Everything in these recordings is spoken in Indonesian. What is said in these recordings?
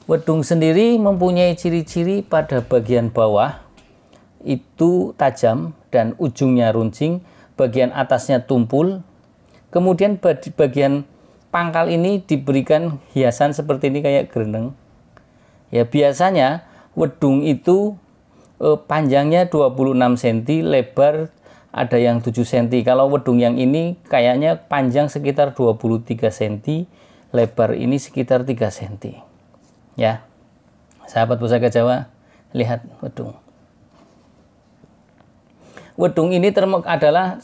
Wedung sendiri mempunyai ciri-ciri pada bagian bawah itu tajam dan ujungnya runcing, bagian atasnya tumpul, kemudian bagian pangkal ini diberikan hiasan seperti ini kayak gereneng. Ya, biasanya wedung itu panjangnya 26 cm, lebar ada yang 7 cm. Kalau wedung yang ini kayaknya panjang sekitar 23 cm, lebar ini sekitar 3 cm. Ya, sahabat pusaka Jawa, lihat wedung. Wedung ini adalah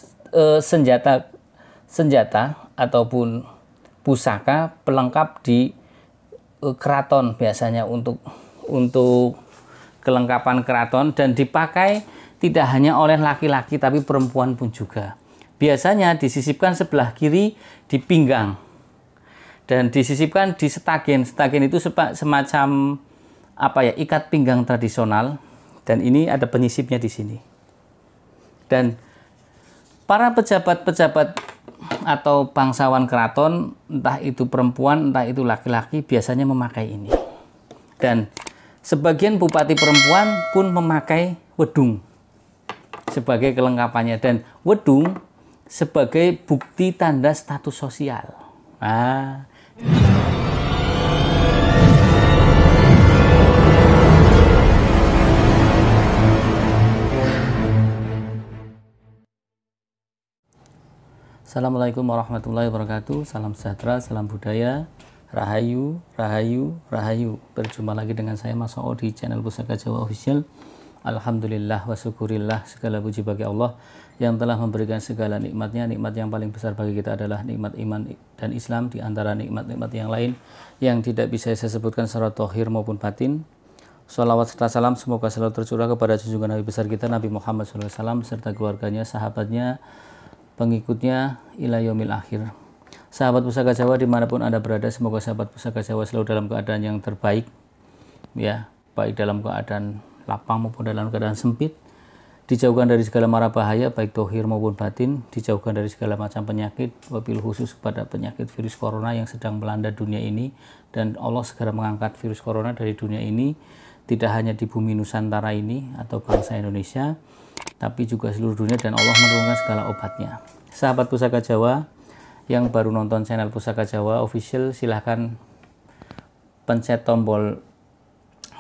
senjata ataupun pusaka pelengkap di keraton, biasanya untuk kelengkapan keraton, dan dipakai tidak hanya oleh laki-laki tapi perempuan pun juga. Biasanya disisipkan sebelah kiri di pinggang dan disisipkan di setagen. Setagen itu semacam ikat pinggang tradisional, dan ini ada penyisipnya di sini. Dan para pejabat-pejabat atau bangsawan keraton, entah itu perempuan, entah itu laki-laki, biasanya memakai ini. Dan sebagian bupati perempuan pun memakai wedung sebagai kelengkapannya, dan wedung sebagai bukti tanda status sosial. Assalamualaikum warahmatullahi wabarakatuh. Salam sejahtera, salam budaya, rahayu, rahayu, rahayu. Berjumpa lagi dengan saya Mas Oo di channel Pusaka Jawa Official. Alhamdulillah wa syukurillah, segala puji bagi Allah yang telah memberikan segala nikmatnya. Nikmat yang paling besar bagi kita adalah nikmat iman dan Islam, di antara nikmat-nikmat yang lain yang tidak bisa saya sebutkan secara zahir maupun batin. Sholawat serta salam semoga selalu tercurah kepada junjungan Nabi besar kita Nabi Muhammad SAW serta keluarganya, sahabatnya, pengikutnya ila yaumil akhir. Sahabat Pusaka Jawa dimanapun Anda berada, semoga sahabat Pusaka Jawa selalu dalam keadaan yang terbaik, ya, baik dalam keadaan lapang maupun dalam keadaan sempit, dijauhkan dari segala mara bahaya baik dohir maupun batin, dijauhkan dari segala macam penyakit, wabil khusus kepada penyakit virus corona yang sedang melanda dunia ini, dan Allah segera mengangkat virus corona dari dunia ini, tidak hanya di bumi Nusantara ini atau bangsa Indonesia, tapi juga seluruh dunia, dan Allah menurunkan segala obatnya. Sahabat Pusaka Jawa yang baru nonton channel Pusaka Jawa Official, silahkan pencet tombol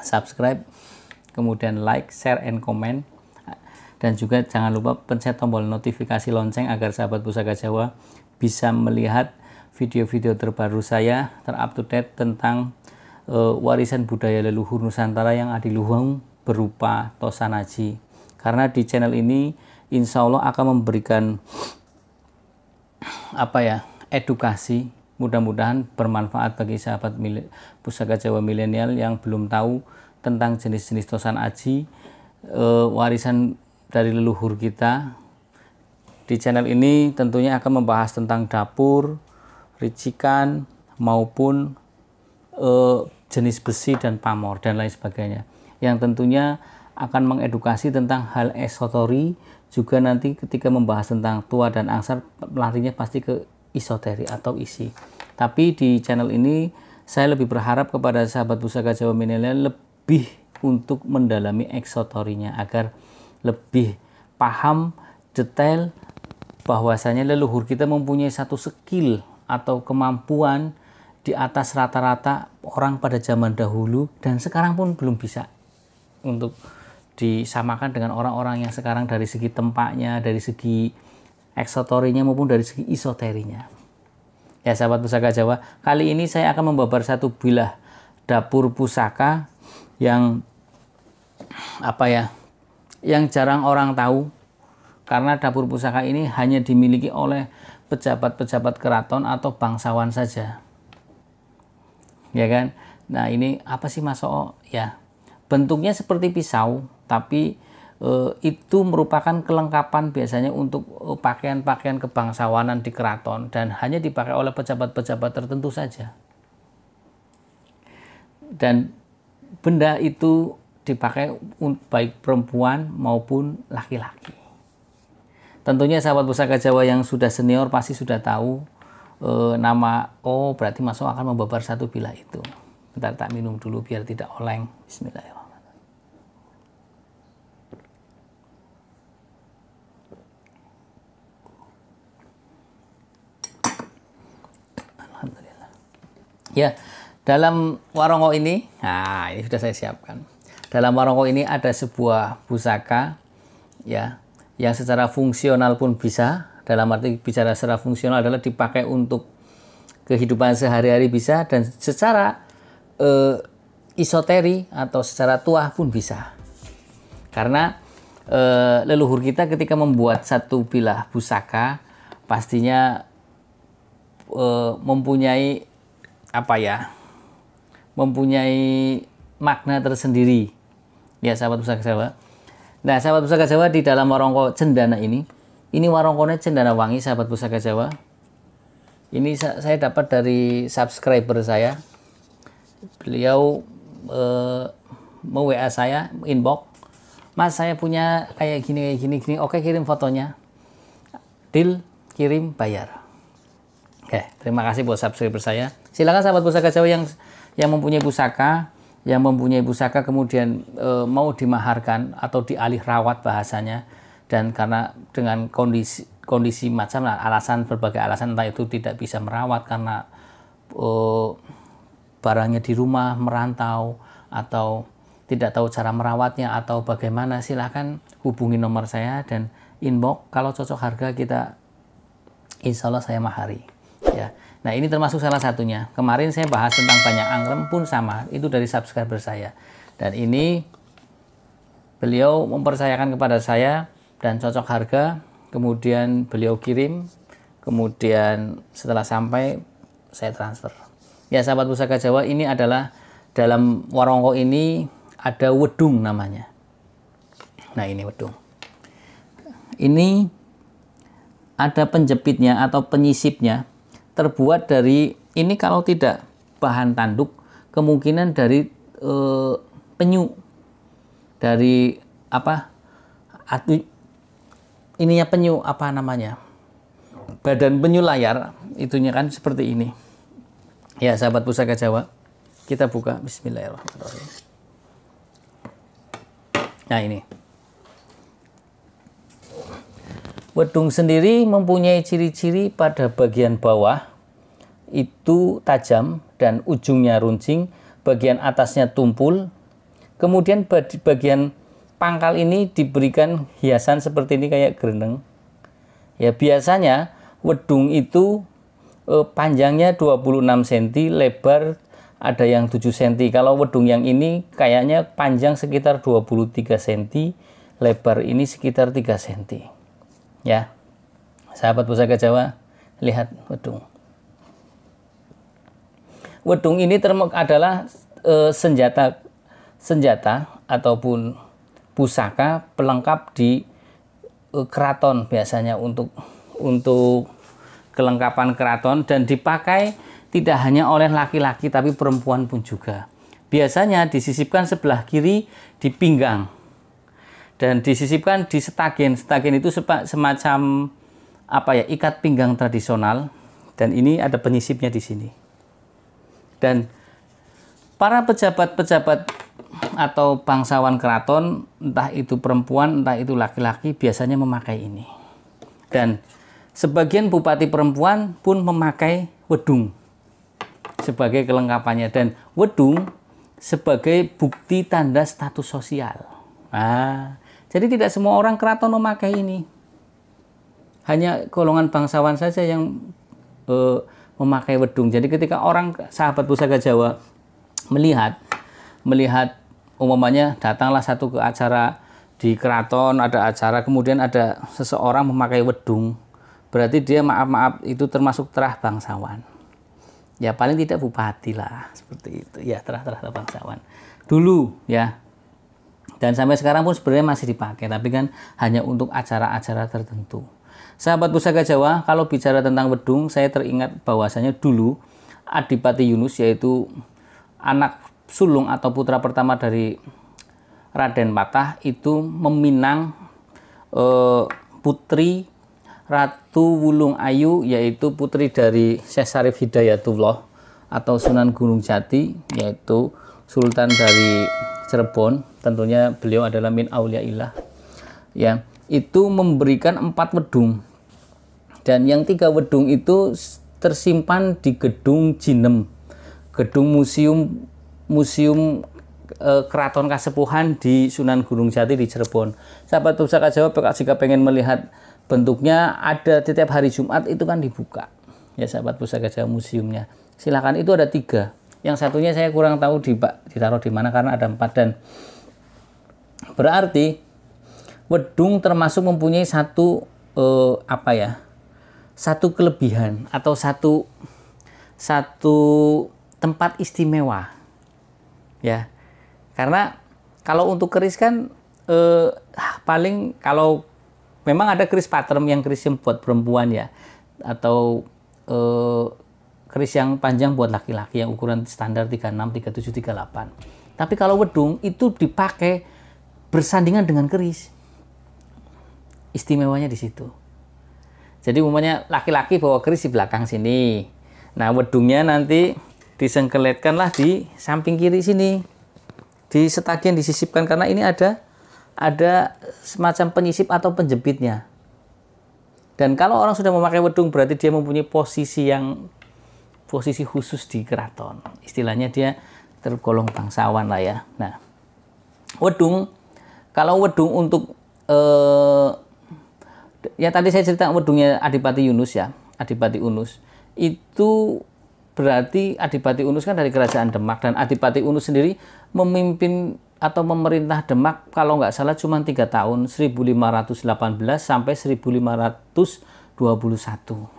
subscribe, kemudian like, share, and comment, dan juga jangan lupa pencet tombol notifikasi lonceng agar sahabat Pusaka Jawa bisa melihat video-video terbaru saya terup to date tentang warisan budaya leluhur Nusantara yang adiluhung berupa Tosanaji. Karena di channel ini insya Allah akan memberikan edukasi, mudah-mudahan bermanfaat bagi sahabat Pusaka Jawa milenial yang belum tahu tentang jenis-jenis Tosanaji, warisan dari leluhur kita. Di channel ini tentunya akan membahas tentang dapur, ricikan, maupun jenis besi dan pamor dan lain sebagainya, yang tentunya akan mengedukasi tentang hal esotori. Juga nanti ketika membahas tentang tua dan angsar, larinya pasti ke isoteri atau isi. Tapi di channel ini saya lebih berharap kepada sahabat Pusaka Jawa milenial lebih untuk mendalami eksotorinya agar lebih paham detail bahwasanya leluhur kita mempunyai satu skill atau kemampuan di atas rata-rata orang pada zaman dahulu, dan sekarang pun belum bisa untuk disamakan dengan orang-orang yang sekarang dari segi tempatnya, dari segi eksotorinya maupun dari segi isoterinya. Ya sahabat Pusaka Jawa, kali ini saya akan membabar satu bilah dapur pusaka yang yang jarang orang tahu, karena dapur pusaka ini hanya dimiliki oleh pejabat-pejabat keraton atau bangsawan saja, ya kan. Nah, ini apa sih Mas Oo? Ya, bentuknya seperti pisau, tapi itu merupakan kelengkapan biasanya untuk pakaian-pakaian kebangsawanan di keraton, dan hanya dipakai oleh pejabat-pejabat tertentu saja. Dan benda itu dipakai baik perempuan maupun laki-laki. Tentunya sahabat Pusaka Jawa yang sudah senior pasti sudah tahu nama. Oh, berarti Mas Oo akan membabar satu bilah itu. Bentar tak minum dulu biar tidak oleng. Bismillahirrahmanirrahim. Alhamdulillah. Ya, dalam warongko ini, nah ini sudah saya siapkan. Dalam warongko ini ada sebuah pusaka, ya, yang secara fungsional pun bisa. Dalam arti bicara secara fungsional adalah dipakai untuk kehidupan sehari-hari bisa, dan secara isoteri atau secara tuah pun bisa. Karena leluhur kita ketika membuat satu bilah pusaka pastinya mempunyai mempunyai makna tersendiri, ya sahabat pusaka Jawa. Nah, sahabat pusaka Jawa, di dalam warongko cendana ini warongkonya cendana wangi, sahabat pusaka Jawa. Ini saya dapat dari subscriber saya. Beliau WA saya, inbox, Mas saya punya kayak gini. Oke, kirim fotonya, deal, kirim, bayar. Oke, terima kasih buat subscriber saya. Silakan sahabat pusaka Jawa yang mempunyai pusaka kemudian mau dimaharkan atau dialih rawat bahasanya, dan karena dengan kondisi macam berbagai alasan, entah itu tidak bisa merawat karena barangnya di rumah, merantau, atau tidak tahu cara merawatnya atau bagaimana, silahkan hubungi nomor saya dan inbox. Kalau cocok harga, kita insya Allah saya mahari, ya. Nah, ini termasuk salah satunya. Kemarin saya bahas tentang banyak angrem pun sama, itu dari subscriber saya, dan ini beliau mempercayakan kepada saya dan cocok harga, kemudian beliau kirim, kemudian setelah sampai saya transfer. Ya sahabat pusaka Jawa, ini adalah dalam warongko ini ada wedung namanya. Nah, ini wedung. Ini ada penjepitnya atau penyisipnya, terbuat dari, ini kalau tidak bahan tanduk, kemungkinan dari penyu, dari ininya penyu, badan penyu layar, itunya kan seperti ini. Ya sahabat pusaka Jawa, kita buka. Bismillahirrahmanirrahim. Nah, ini wedung sendiri mempunyai ciri-ciri pada bagian bawah itu tajam dan ujungnya runcing, bagian atasnya tumpul, kemudian bagian pangkal ini diberikan hiasan seperti ini kayak gereneng. Ya, biasanya wedung itu panjangnya 26 cm, lebar ada yang 7 cm. Kalau wedung yang ini kayaknya panjang sekitar 23 cm, lebar ini sekitar 3 cm. Ya, sahabat pusaka Jawa, lihat wedung. Wedung ini adalah senjata ataupun pusaka pelengkap di keraton, biasanya untuk kelengkapan keraton, dan dipakai tidak hanya oleh laki-laki tapi perempuan pun juga. Biasanya disisipkan sebelah kiri di pinggang dan disisipkan di setagen. Setagen itu semacam ikat pinggang tradisional, dan ini ada penyisipnya di sini. Dan para pejabat-pejabat atau bangsawan keraton, entah itu perempuan, entah itu laki-laki, biasanya memakai ini. Dan sebagian bupati perempuan pun memakai wedung sebagai kelengkapannya, dan wedung sebagai bukti tanda status sosial. Nah, jadi tidak semua orang keraton memakai ini. Hanya golongan bangsawan saja yang memakai wedung. Jadi ketika orang, sahabat pusaka Jawa, melihat umpamanya datanglah satu ke acara di keraton, ada acara, kemudian ada seseorang memakai wedung, berarti dia maaf itu termasuk terah bangsawan. Ya paling tidak bupati lah, seperti itu. Ya terah bangsawan dulu ya. Dan sampai sekarang pun sebenarnya masih dipakai, tapi kan hanya untuk acara-acara tertentu. Sahabat pusaka Jawa, kalau bicara tentang wedung, saya teringat bahwasanya dulu Adipati Yunus, yaitu anak sulung atau putra pertama dari Raden Patah, itu meminang putri Ratu Wulung Ayu, yaitu putri dari Syekh Syarif Hidayatullah atau Sunan Gunung Jati, yaitu Sultan dari Cirebon, tentunya beliau adalah min auliyaillah, ya, itu memberikan 4 wedung, dan yang 3 wedung itu tersimpan di gedung Jinem, gedung museum Keraton Kasepuhan di Sunan Gunung Jati di Cirebon. Sahabat Pusaka Jawa, jika pengen melihat bentuknya, ada setiap hari Jumat itu kan dibuka, ya sahabat Pusaka Jawa, museumnya. Silakan, itu ada 3. Yang satunya saya kurang tahu ditaruh di mana karena ada 4, dan berarti wedung termasuk mempunyai satu satu kelebihan atau satu tempat istimewa, ya. Karena kalau untuk keris kan paling, kalau memang ada keris patrem yang keris yang buat perempuan, ya, atau keris yang panjang buat laki-laki yang ukuran standar 36, 37, 38. Tapi kalau wedung itu dipakai bersandingan dengan keris. Istimewanya di situ. Jadi umumnya laki-laki bawa keris di belakang sini. Nah, wedungnya nanti disengkeletkanlah di samping kiri sini. Di setagian disisipkan, karena ini ada semacam penyisip atau penjepitnya. Dan kalau orang sudah memakai wedung, berarti dia mempunyai posisi khusus di keraton. Istilahnya dia tergolong bangsawan lah, ya. Nah, wedung, kalau wedung untuk ya tadi saya cerita wedungnya Adipati Yunus, ya, Adipati Unus. Itu berarti Adipati Unus kan dari kerajaan Demak, dan Adipati Unus sendiri memimpin atau memerintah Demak kalau nggak salah cuma 3 tahun, 1518 sampai 1521.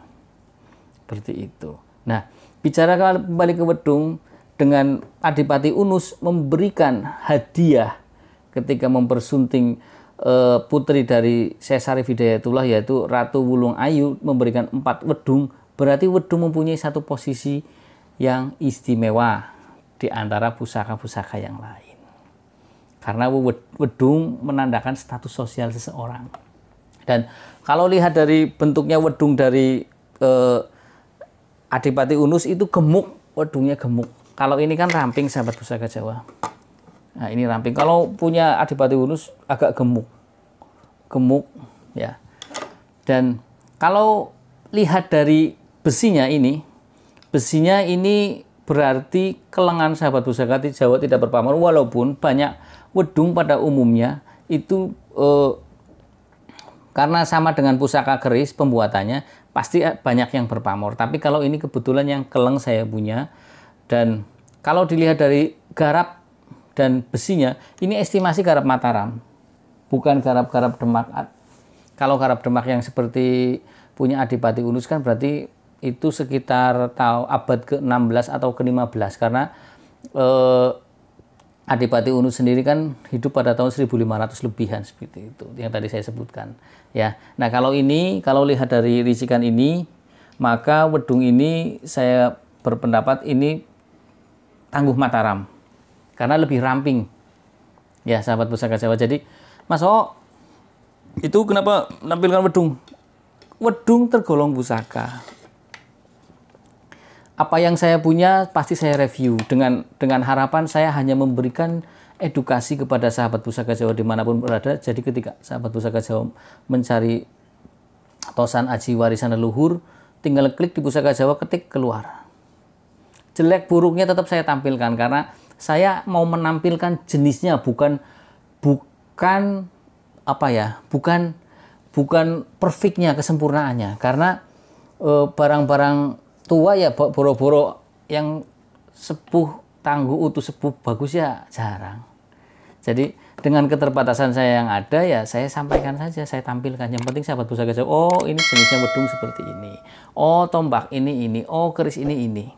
Seperti itu. Nah, bicara kembali ke wedung, dengan Adipati Unus memberikan hadiah ketika mempersunting putri dari Sesari Hidayatullah, yaitu Ratu Wulung Ayu, memberikan 4 wedung, berarti wedung mempunyai satu posisi yang istimewa di antara pusaka-pusaka yang lain. Karena wedung menandakan status sosial seseorang. Dan kalau lihat dari bentuknya wedung dari Adipati Unus itu gemuk, wedungnya gemuk. Kalau ini kan ramping, sahabat Pusaka Jawa. Nah, ini ramping. Kalau punya Adipati Unus agak gemuk, ya. Dan kalau lihat dari besinya ini berarti kelengan, sahabat Pusaka Jawa, tidak berpamor. Walaupun banyak wedung pada umumnya itu karena sama dengan pusaka keris pembuatannya, pasti banyak yang berpamor. Tapi kalau ini kebetulan yang keleng saya punya, dan kalau dilihat dari garap dan besinya, ini estimasi garap Mataram, bukan garap-garap Demak. Kalau garap Demak yang seperti punya Adipati Unus kan berarti itu sekitar abad ke-16 atau ke-15, karena Adipati Unus sendiri kan hidup pada tahun 1500 lebihan, seperti itu yang tadi saya sebutkan, ya. Nah, kalau lihat dari ricikan ini, maka wedung ini saya berpendapat ini tangguh Mataram karena lebih ramping, ya, sahabat Pusaka Jawa. Jadi Mas O itu kenapa menampilkan wedung? Wedung tergolong pusaka. Apa yang saya punya pasti saya review dengan harapan saya hanya memberikan edukasi kepada sahabat Pusaka Jawa dimanapun berada. Jadi ketika sahabat Pusaka Jawa mencari tosan aji warisan leluhur, tinggal klik di Pusaka Jawa, ketik, keluar. Jelek buruknya tetap saya tampilkan, karena saya mau menampilkan jenisnya, bukan perfectnya, kesempurnaannya. Karena barang-barang tua ya boro-boro yang sepuh, tangguh, utuh sepuh, bagus ya jarang. Jadi dengan keterbatasan saya yang ada, ya saya sampaikan saja, saya tampilkan. Yang penting sahabat Pusaka Jawa, oh ini jenisnya wedung seperti ini, oh tombak ini, oh keris ini.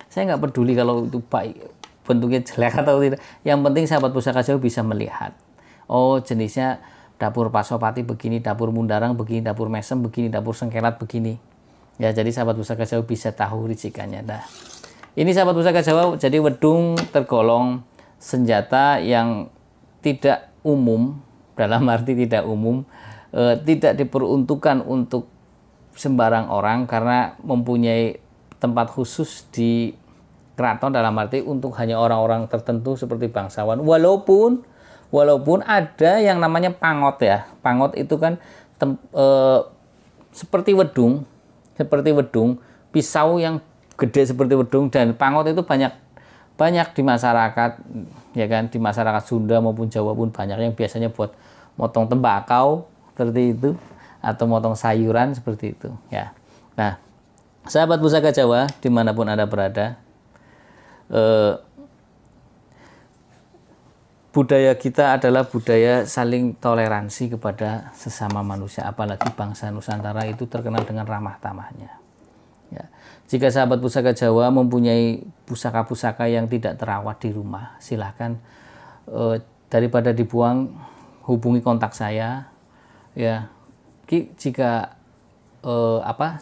Saya nggak peduli kalau itu baik, bentuknya jelek atau tidak. Yang penting sahabat Pusaka Jawa bisa melihat, oh jenisnya dapur Pasopati begini, dapur Mundarang begini, dapur Mesem begini, dapur Sengkelat begini. Ya, jadi sahabat Pusaka Jawa bisa tahu ricikannya. Nah, ini sahabat Pusaka Jawa, jadi wedung tergolong senjata yang tidak umum, dalam arti tidak umum, tidak diperuntukkan untuk sembarang orang, karena mempunyai tempat khusus di keraton dalam arti untuk hanya orang-orang tertentu seperti bangsawan. Walaupun ada yang namanya pangot ya. Pangot itu kan seperti wedung, pisau yang gede seperti wedung, dan pangot itu banyak di masyarakat ya kan, di masyarakat Sunda maupun Jawa pun banyak yang biasanya buat motong tembakau seperti itu atau motong sayuran seperti itu ya. Nah, sahabat Pusaka Jawa dimanapun Anda berada, budaya kita adalah budaya saling toleransi kepada sesama manusia, apalagi bangsa Nusantara itu terkenal dengan ramah tamahnya. Ya. Jika sahabat Pusaka Jawa mempunyai pusaka-pusaka yang tidak terawat di rumah, silahkan daripada dibuang, hubungi kontak saya. Ya, jika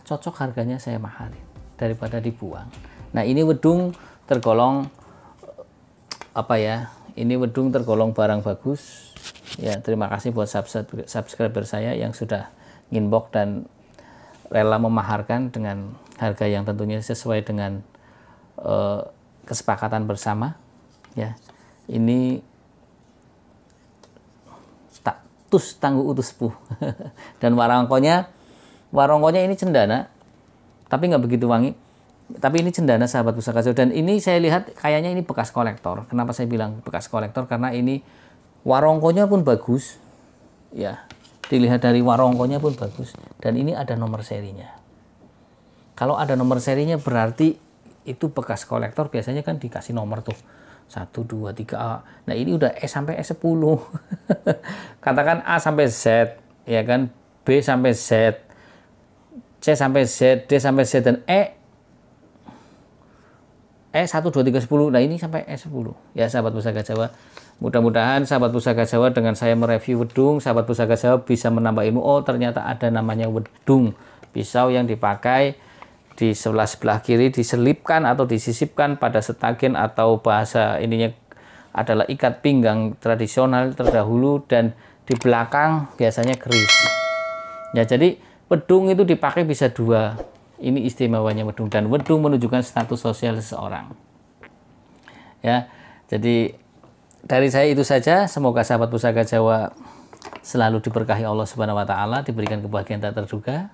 cocok harganya saya mahalin daripada dibuang. Nah, ini wedung tergolong ini wedung tergolong barang bagus. Ya, terima kasih buat subscriber saya yang sudah inbox dan rela memaharkan dengan harga yang tentunya sesuai dengan kesepakatan bersama. Ya, ini tak tus tangguh utus puh. Dan warongkonya ini cendana, tapi nggak begitu wangi. Tapi ini cendana sahabat Pusaka Jawa, dan ini saya lihat kayaknya ini bekas kolektor. Kenapa saya bilang bekas kolektor? Karena ini warongkonya pun bagus, ya. Dilihat dari warongkonya pun bagus, dan ini ada nomor serinya. Kalau ada nomor serinya berarti itu bekas kolektor, biasanya kan dikasih nomor tuh 1, 2, 3A. Nah, ini udah S sampai S10. Katakan A sampai Z, ya kan, B sampai Z, C sampai Z, D sampai Z, dan E 1, 2, 3, 10. Nah, ini sampai S10. Ya, sahabat Pusaka Jawa. Mudah-mudahan sahabat Pusaka Jawa dengan saya mereview wedung, sahabat Pusaka Jawa bisa menambah ilmu. Oh, ternyata ada namanya wedung. Pisau yang dipakai di sebelah kiri diselipkan atau disisipkan pada setagen, atau bahasa ininya adalah ikat pinggang tradisional terdahulu, dan di belakang biasanya keris. Ya, jadi wedung itu dipakai bisa 2. Ini istimewanya wedung, dan wedung menunjukkan status sosial seseorang. Ya, jadi dari saya itu saja. Semoga sahabat Pusaka Jawa selalu diberkahi Allah Subhanahu wa taala, diberikan kebahagiaan tak terduga.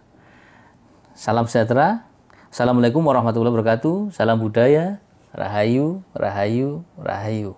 Salam sejahtera. Assalamualaikum warahmatullahi wabarakatuh. Salam budaya. Rahayu, rahayu, rahayu.